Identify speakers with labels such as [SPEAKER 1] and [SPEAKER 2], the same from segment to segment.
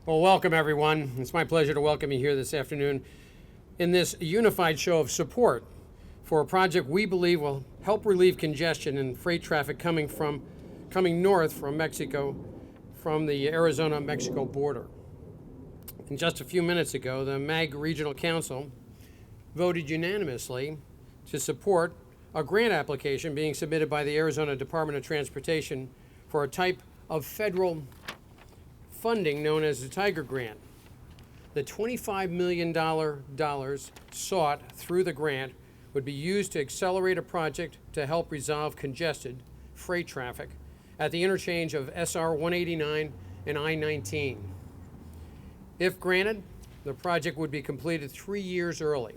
[SPEAKER 1] Well, welcome everyone. It's my pleasure to welcome you here this afternoon in this unified show of support for a project we believe will help relieve congestion and freight traffic coming north from Mexico, from the Arizona-Mexico border. And just a few minutes ago, the MAG Regional Council voted unanimously to support a grant application being submitted by the Arizona Department of Transportation for a type of federal funding known as the Tiger Grant. The $25 million sought through the grant would be used to accelerate a project to help resolve congested freight traffic at the interchange of SR-189 and I-19. If granted, the project would be completed 3 years early.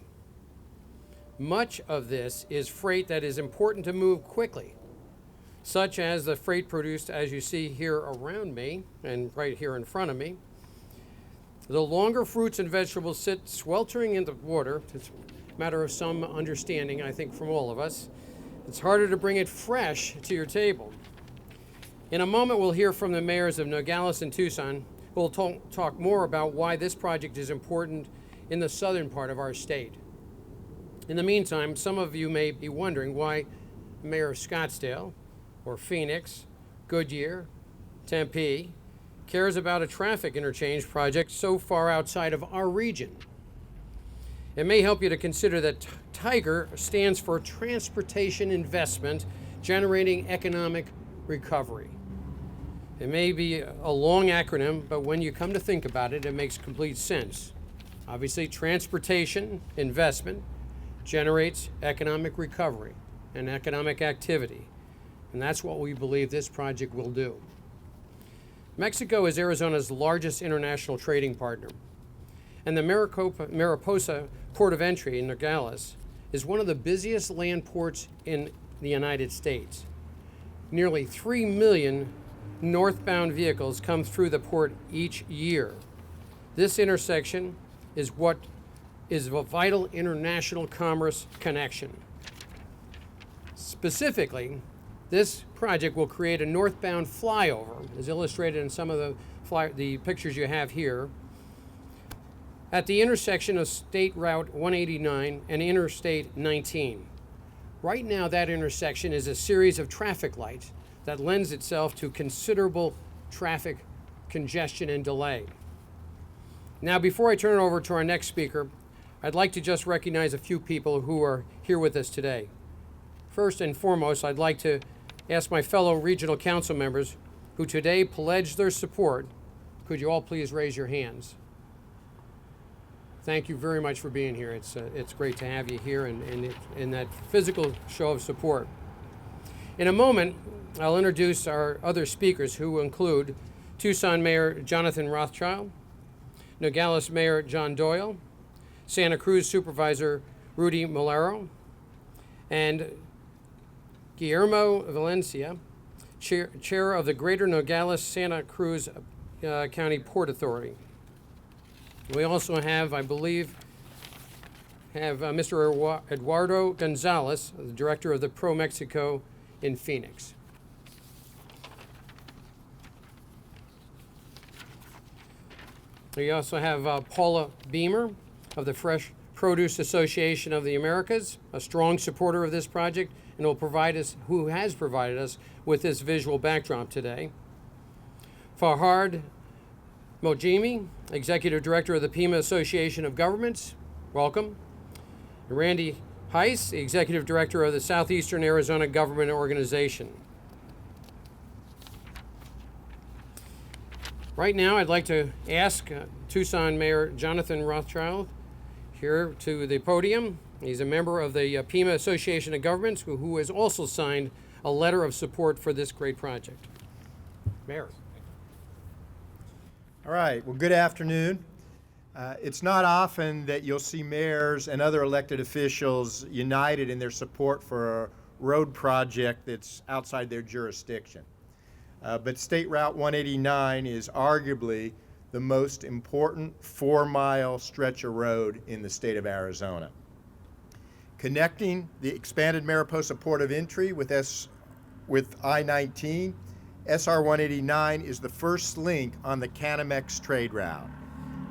[SPEAKER 1] Much of this is freight that is important to move quickly, such as the freight produced, as you see here around me and right here in front of me. The longer fruits and vegetables sit sweltering in the water, it's a matter of some understanding, I think, from all of us. It's harder to bring it fresh to your table. In a moment, we'll hear from the mayors of Nogales and Tucson, who will talk more about why this project is important in the southern part of our state. In the meantime, some of you may be wondering why Mayor of Scottsdale, or Phoenix, Goodyear, Tempe, cares about a traffic interchange project so far outside of our region. It may help you to consider that TIGER stands for Transportation Investment Generating Economic Recovery. It may be a long acronym, but when you come to think about it, it makes complete sense. Obviously, transportation investment generates economic recovery and economic activity. And that's what we believe this project will do. Mexico is Arizona's largest international trading partner. And the Mariposa Port of Entry in Nogales is one of the busiest land ports in the United States. Nearly 3 million northbound vehicles come through the port each year. This intersection is what is a vital international commerce connection. Specifically, this project will create a northbound flyover, as illustrated in some of the pictures you have here, at the intersection of State Route 189 and Interstate 19. Right now, that intersection is a series of traffic lights that lends itself to considerable traffic congestion and delay. Now, before I turn it over to our next speaker, I'd like to just recognize a few people who are here with us today. First and foremost, I'd like to ask my fellow regional council members who today pledged their support, could you all please raise your hands? Thank you very much for being here. It's great to have you here and in that physical show of support. In a moment, I'll introduce our other speakers, who include Tucson Mayor Jonathan Rothschild, Nogales Mayor John Doyle, Santa Cruz Supervisor Rudy Molero, and Guillermo Valencia, Chair of the Greater Nogales Santa Cruz County Port Authority. We also have, I believe, Mr. Eduardo Gonzalez, the Director of the Pro Mexico in Phoenix. We also have Paula Beamer of the Fresh Produce Association of the Americas, a strong supporter of this project, and who has provided us with this visual backdrop today. Farhad Mojimi, Executive Director of the Pima Association of Governments, welcome. Randy Heiss, the Executive Director of the Southeastern Arizona Government Organization. Right now, I'd like to ask Tucson Mayor Jonathan Rothschild here to the podium. He's a member of the Pima Association of Governments, who has also signed a letter of support for this great project. Mayor.
[SPEAKER 2] All right, well, good afternoon. It's not often that you'll see mayors and other elected officials united in their support for a road project that's outside their jurisdiction. But State Route 189 is arguably the most important 4-mile stretch of road in the state of Arizona. Connecting the expanded Mariposa Port of Entry with I-19 SR-189 is the first link on the Canamex trade route.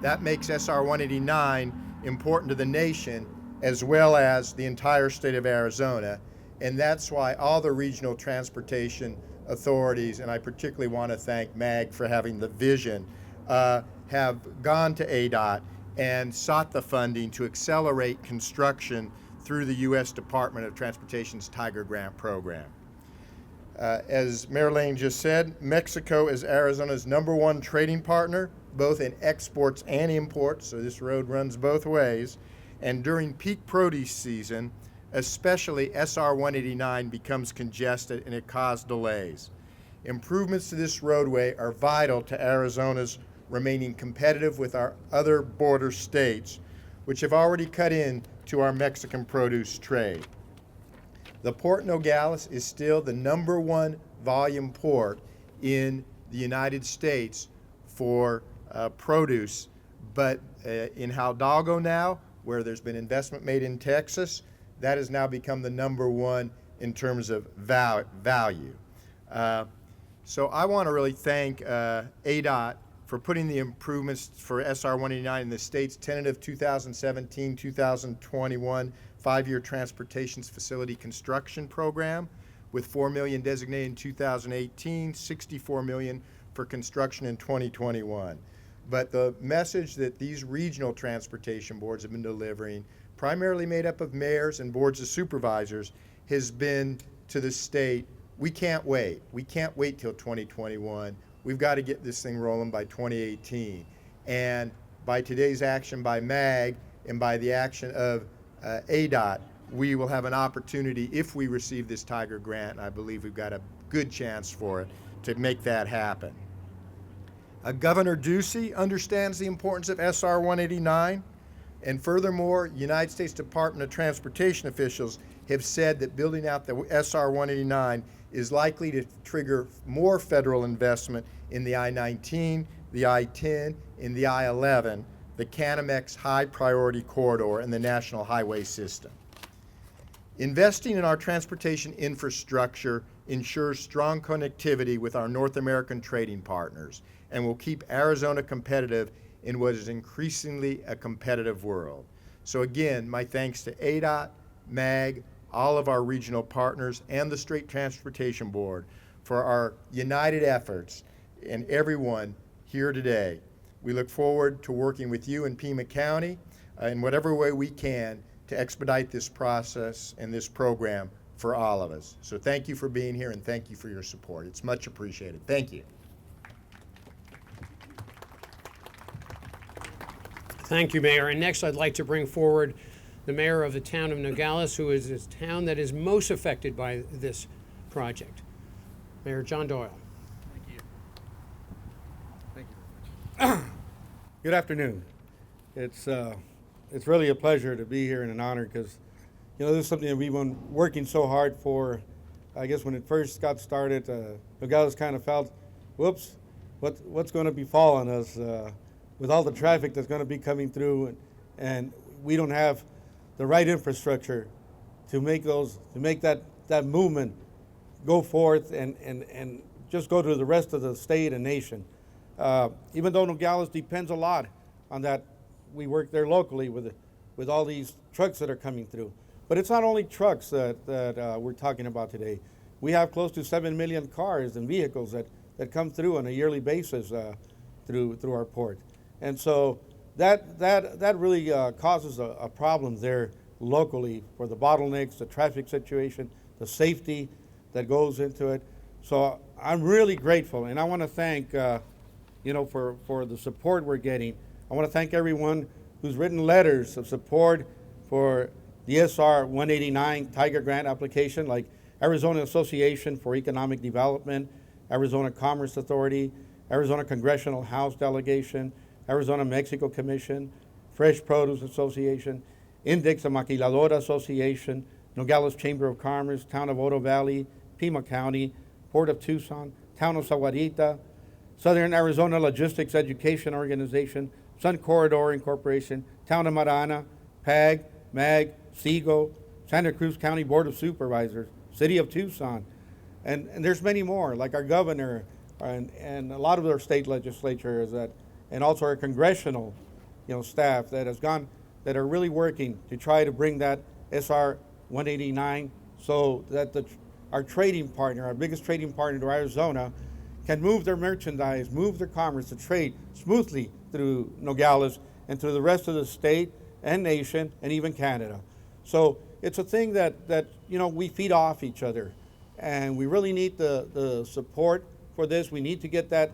[SPEAKER 2] That makes SR-189 important to the nation as well as the entire state of Arizona, and that's why all the regional transportation authorities, and I particularly want to thank MAG for having the vision, have gone to ADOT and sought the funding to accelerate construction through the U.S. Department of Transportation's Tiger Grant program. As Mayor Lane just said, Mexico is Arizona's #1 trading partner, both in exports and imports, so this road runs both ways. And during peak produce season, especially SR-189 becomes congested and it causes delays. Improvements to this roadway are vital to Arizona's remaining competitive with our other border states, which have already cut in to our Mexican produce trade. The Port Nogales is still the #1 volume port in the United States for produce, but in Hidalgo now, where there's been investment made in Texas, that has now become the #1 in terms of value. So I want to really thank ADOT for putting the improvements for SR-189 in the state's tentative 2017-2021 5-year transportation facility construction program, with $4 million designated in 2018, $64 million for construction in 2021. But the message that these regional transportation boards have been delivering, primarily made up of mayors and boards of supervisors, has been to the state, we can't wait. We can't wait till 2021. We've got to get this thing rolling by 2018. And by today's action by MAG and by the action of ADOT, we will have an opportunity, if we receive this Tiger Grant, and I believe we've got a good chance for it, to make that happen. Governor Ducey understands the importance of SR-189, and furthermore, United States Department of Transportation officials have said that building out the SR-189 is likely to trigger more federal investment in the I-19, the I-10, and the I-11, the Canamex high priority corridor and the national highway system. Investing in our transportation infrastructure ensures strong connectivity with our North American trading partners and will keep Arizona competitive in what is increasingly a competitive world. So again, my thanks to ADOT, MAG, all of our regional partners, and the State Transportation Board for our united efforts, and everyone here today. We look forward to working with you in Pima County in whatever way we can to expedite this process and this program for all of us. So thank you for being here, and thank you for your support. It's much appreciated. Thank you.
[SPEAKER 1] Thank you, Mayor. And next, I'd like to bring forward the mayor of the town of Nogales, who is the town that is most affected by this project. Mayor John Doyle.
[SPEAKER 3] Thank you. Thank you very much. Good afternoon. It's really a pleasure to be here and an honor, because this is something that we've been working so hard for. I guess when it first got started, Nogales kind of felt, whoops, what's going to befall on us with all the traffic that's going to be coming through, and we don't have the right infrastructure to make that movement go forth and just go to the rest of the state and nation. Even though Nogales depends a lot on that, we work there locally with all these trucks that are coming through. But it's not only trucks that we're talking about today. We have close to 7 million cars and vehicles that come through on a yearly basis through our port. And so that really causes a problem there locally for the bottlenecks, the traffic situation, the safety that goes into it. So I'm really grateful, and I want to thank for the support we're getting. I want to thank everyone who's written letters of support for the SR-189 Tiger Grant application, like Arizona Association for Economic Development, Arizona Commerce Authority, Arizona Congressional House Delegation, Arizona Mexico Commission, Fresh Produce Association, Index of Maquiladora Association, Nogales Chamber of Commerce, Town of Oro Valley, Pima County, Port of Tucson, Town of Sahuarita, Southern Arizona Logistics Education Organization, Sun Corridor Incorporation, Town of Marana, PAG, MAG, SEGO, Santa Cruz County Board of Supervisors, City of Tucson, And there's many more, like our governor and a lot of our state legislatures and also our congressional, staff that has gone, that are really working to try to bring that SR-189 so that our trading partner, our biggest trading partner to Arizona, can move their merchandise, move their commerce, to trade smoothly through Nogales and through the rest of the state and nation and even Canada. So it's a thing that we feed off each other, and we really need the support for this. We need to get that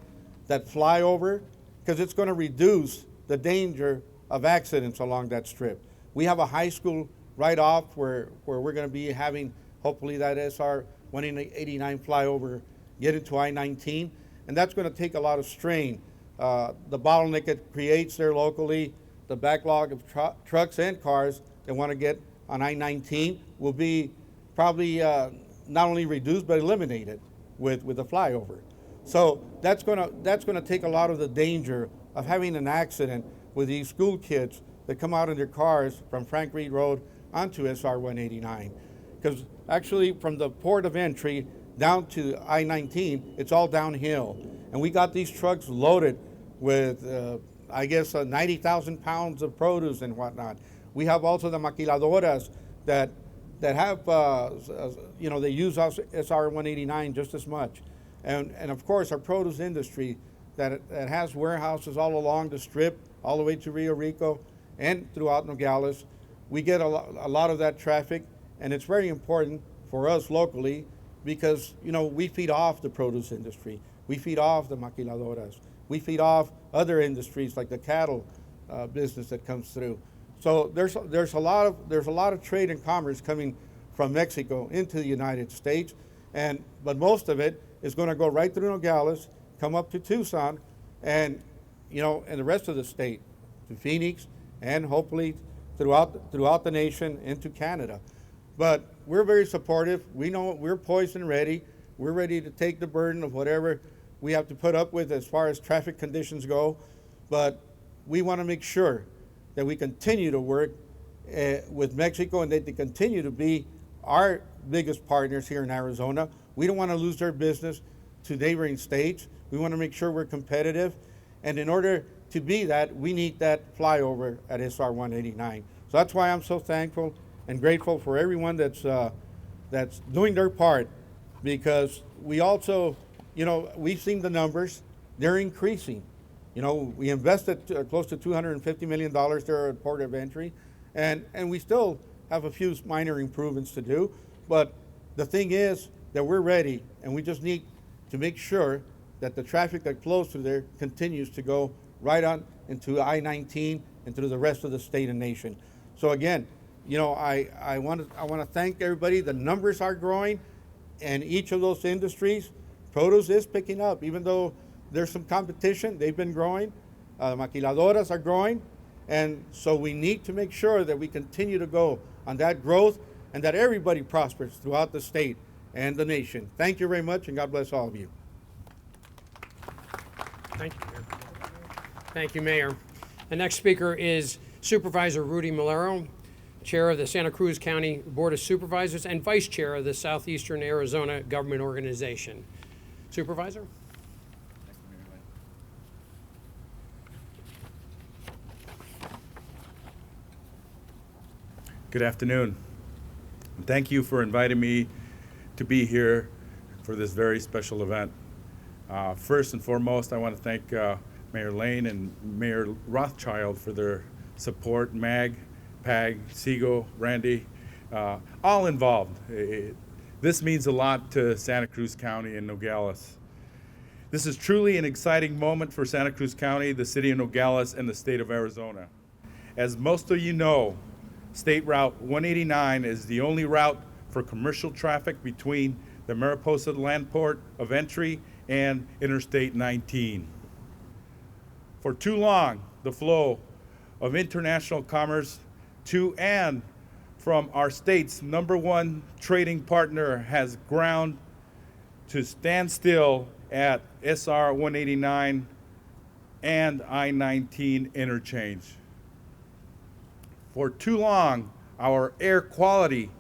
[SPEAKER 3] flyover, because it's going to reduce the danger of accidents along that strip. We have a high school right off where we're going to be having hopefully that SR-189 flyover get into I-19, and that's going to take a lot of strain. The bottleneck it creates there locally, the backlog of trucks and cars that want to get on I-19 will be probably not only reduced but eliminated with the flyover. So that's going to take a lot of the danger of having an accident with these school kids that come out in their cars from Frank Reed Road onto SR-189. Because actually from the port of entry down to I-19, it's all downhill. And we got these trucks loaded with, 90,000 pounds of produce and whatnot. We have also the maquiladoras that have, they use SR-189 just as much. And of course, our produce industry that has warehouses all along the strip, all the way to Rio Rico and throughout Nogales. We get a lot of that traffic, and it's very important for us locally because, we feed off the produce industry. We feed off the maquiladoras. We feed off other industries like the cattle business that comes through. So there's a lot of trade and commerce coming from Mexico into the United States, but most of it is going to go right through Nogales, come up to Tucson, and the rest of the state, to Phoenix, and hopefully throughout the nation into Canada. But we're very supportive. We know we're poised and ready. We're ready to take the burden of whatever we have to put up with as far as traffic conditions go. But we want to make sure that we continue to work with Mexico and that they continue to be our biggest partners here in Arizona. We don't want to lose their business to neighboring states. We want to make sure we're competitive. And in order to be that, we need that flyover at SR-189. So that's why I'm so thankful and grateful for everyone that's doing their part, because we also, we've seen the numbers, they're increasing. We invested close to $250 million there at port of entry, and we still have a few minor improvements to do, but the thing is that we're ready, and we just need to make sure that the traffic that flows through there continues to go right on into I-19 and through the rest of the state and nation. So again, I want to thank everybody. The numbers are growing, and each of those industries, produce is picking up. Even though there's some competition, they've been growing. Maquiladoras are growing, and so we need to make sure that we continue to go on that growth and that everybody prospers throughout the state and the nation. Thank you very much, and God bless all of you.
[SPEAKER 1] Thank you, Mayor. Thank you, Mayor. The next speaker is Supervisor Rudy Malero, Chair of the Santa Cruz County Board of Supervisors and Vice Chair of the Southeastern Arizona Government Organization. Supervisor?
[SPEAKER 4] Good afternoon. Thank you for inviting me to be here for this very special event. First and foremost, I want to thank Mayor Lane and Mayor Rothschild for their support, Mag, Pag, Segal, Randy, all involved. This means a lot to Santa Cruz County and Nogales. This is truly an exciting moment for Santa Cruz County, the city of Nogales, and the state of Arizona. As most of you know, State Route 189 is the only route for commercial traffic between the Mariposa Land Port of Entry and Interstate 19. For too long, the flow of international commerce to and from our state's #1 trading partner has ground to stand still at SR-189 and I-19 interchange. For too long, our air quality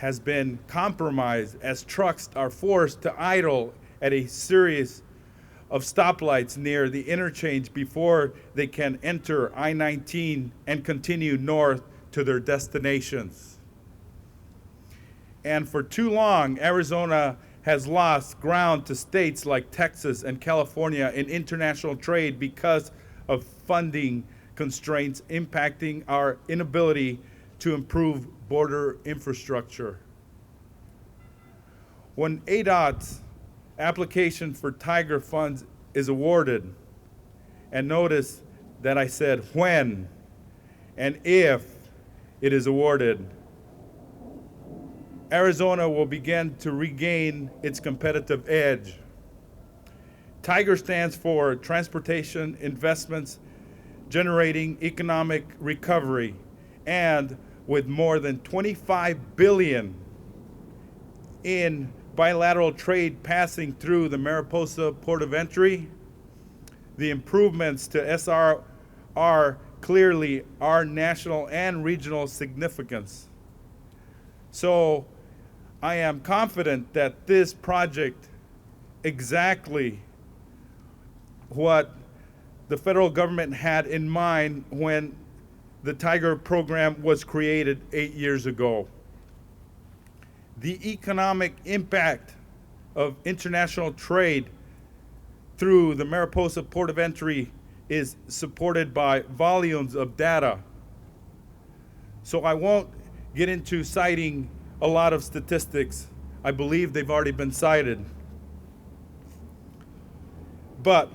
[SPEAKER 4] has been compromised as trucks are forced to idle at a series of stoplights near the interchange before they can enter I-19 and continue north to their destinations. And for too long, Arizona has lost ground to states like Texas and California in international trade because of funding constraints impacting our inability to improve border infrastructure. When ADOT's application for Tiger funds is awarded, and notice that I said when and if it is awarded, Arizona will begin to regain its competitive edge. Tiger stands for Transportation Investments Generating Economic Recovery, and with more than $25 billion in bilateral trade passing through the Mariposa Port of Entry, the improvements to SR are clearly our national and regional significance. So I am confident that this project, exactly what the federal government had in mind when the Tiger program was created 8 years ago. The economic impact of international trade through the Mariposa Port of Entry is supported by volumes of data. So I won't get into citing a lot of statistics. I believe they've already been cited. But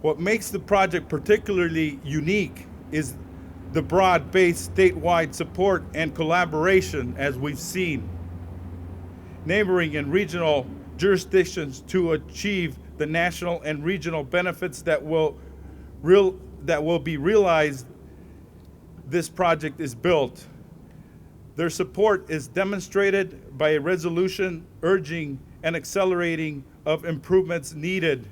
[SPEAKER 4] what makes the project particularly unique is the broad-based statewide support and collaboration, as we've seen. Neighboring and regional jurisdictions to achieve the national and regional benefits that will be realized this project is built. Their support is demonstrated by a resolution urging and accelerating of improvements needed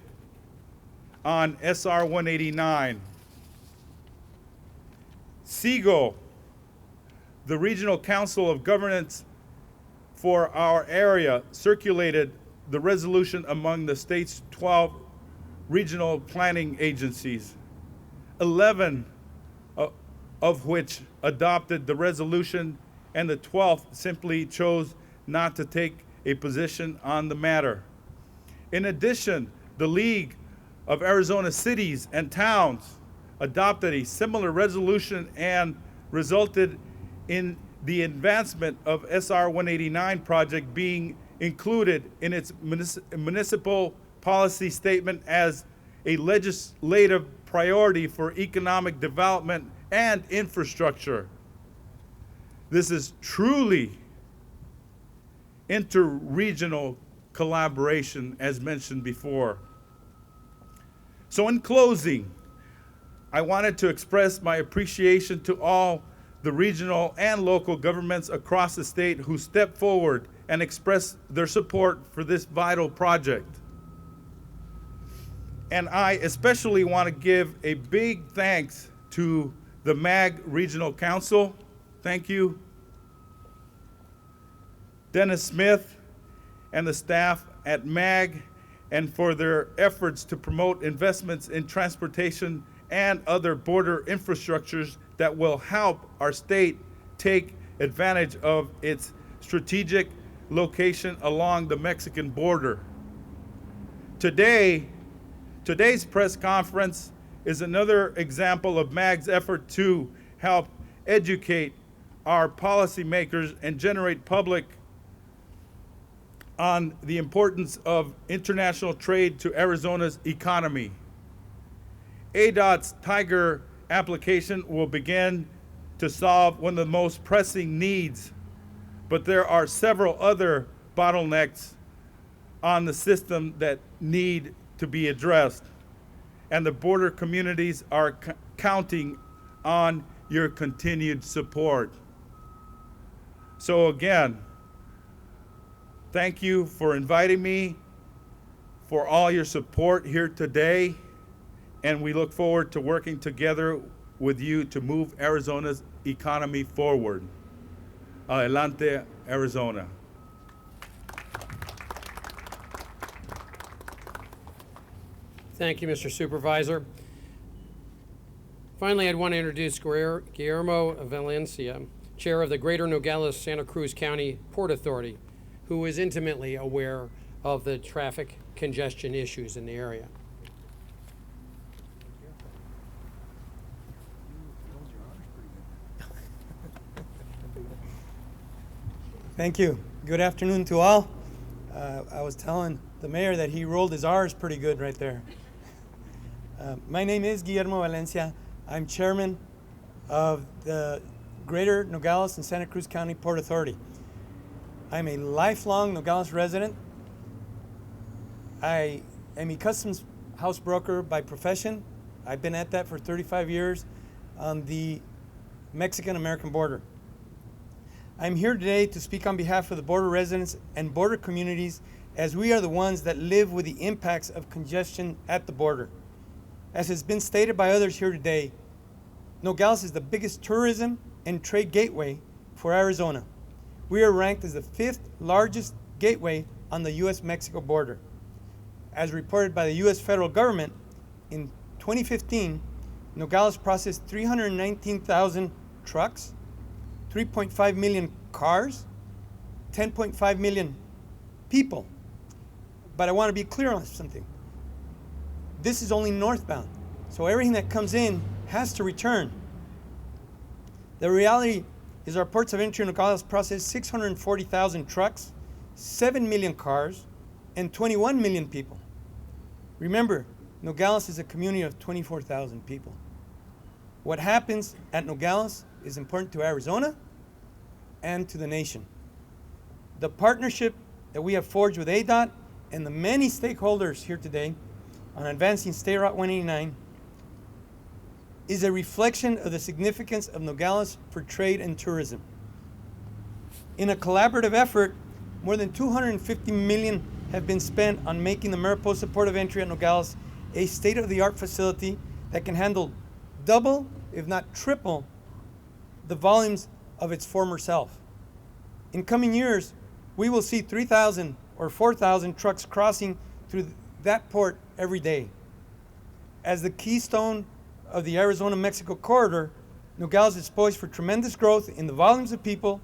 [SPEAKER 4] on SR-189. SEGO, the Regional Council of Governance for our area, circulated the resolution among the state's 12 regional planning agencies, 11 of which adopted the resolution, and the 12th simply chose not to take a position on the matter. In addition, the League of Arizona Cities and Towns adopted a similar resolution and resulted in the advancement of SR-189 project being included in its municipal policy statement as a legislative priority for economic development and infrastructure. This is truly interregional collaboration, as mentioned before. So in closing, I wanted to express my appreciation to all the regional and local governments across the state who stepped forward and expressed their support for this vital project. And I especially want to give a big thanks to the MAG Regional Council. Thank you. Dennis Smith and the staff at MAG, and for their efforts to promote investments in transportation and other border infrastructures that will help our state take advantage of its strategic location along the Mexican border. Today's press conference is another example of MAG's effort to help educate our policymakers and generate public on the importance of international trade to Arizona's economy. ADOT's Tiger application will begin to solve one of the most pressing needs, but there are several other bottlenecks on the system that need to be addressed, and the border communities are counting on your continued support. So again, thank you for inviting me, for all your support here today, and we look forward to working together with you to move Arizona's economy forward. Adelante, Arizona.
[SPEAKER 1] Thank you, Mr. Supervisor. Finally, I'd want to introduce Guillermo Valencia, Chair of the Greater Nogales-Santa Cruz County Port Authority, who is intimately aware of the traffic congestion issues in the area.
[SPEAKER 5] Thank you. Good afternoon to all. I was telling the mayor that he rolled his R's pretty good right there. My name is Guillermo Valencia. I'm chairman of the Greater Nogales and Santa Cruz County Port Authority. I'm a lifelong Nogales resident. I am a customs house broker by profession. I've been at that for 35 years on the Mexican-American border. I'm here today to speak on behalf of the border residents and border communities, as we are the ones that live with the impacts of congestion at the border. As has been stated by others here today, Nogales is the biggest tourism and trade gateway for Arizona. We are ranked as the 5th largest gateway on the U.S.-Mexico border. As reported by the U.S. federal government, in 2015, Nogales processed 319,000 trucks, 3.5 million cars, 10.5 million people. But I want to be clear on something. This is only northbound, so everything that comes in has to return. The reality is our ports of entry in Nogales process 640,000 trucks, 7 million cars, and 21 million people. Remember, Nogales is a community of 24,000 people. What happens at Nogales is important to Arizona and to the nation. The partnership that we have forged with ADOT and the many stakeholders here today on advancing State Route 189 is a reflection of the significance of Nogales for trade and tourism. In a collaborative effort, more than $250 million have been spent on making the Mariposa Port of Entry at Nogales a state-of-the-art facility that can handle double, if not triple, the volumes of its former self. In coming years, we will see 3,000 or 4,000 trucks crossing through that port every day. As the keystone of the Arizona-Mexico corridor, Nogales is poised for tremendous growth in the volumes of people,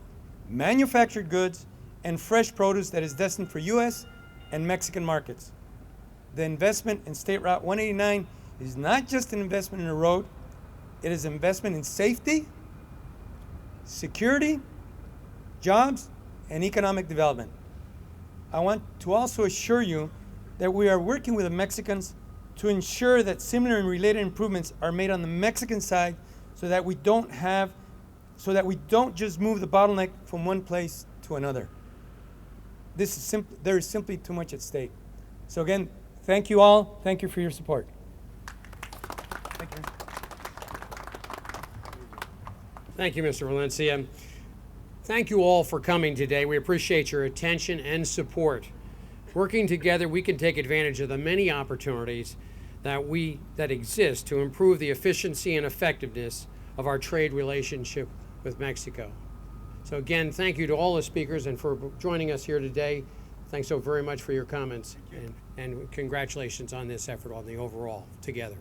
[SPEAKER 5] manufactured goods, and fresh produce that is destined for U.S. and Mexican markets. The investment in State Route 189 is not just an investment in a road, it is an investment in safety, security, jobs, and economic development. I want to also assure you that we are working with the Mexicans to ensure that similar and related improvements are made on the Mexican side so that we don't just move the bottleneck from one place to another. There is simply too much at stake. So again, thank you all. Thank you for your support. Thank you.
[SPEAKER 1] Thank you, Mr. Valencia. Thank you all for coming today. We appreciate your attention and support. Working together, we can take advantage of the many opportunities that exist to improve the efficiency and effectiveness of our trade relationship with Mexico. So again, thank you to all the speakers and for joining us here today. Thanks so very much for your comments, and congratulations on this effort on the overall together.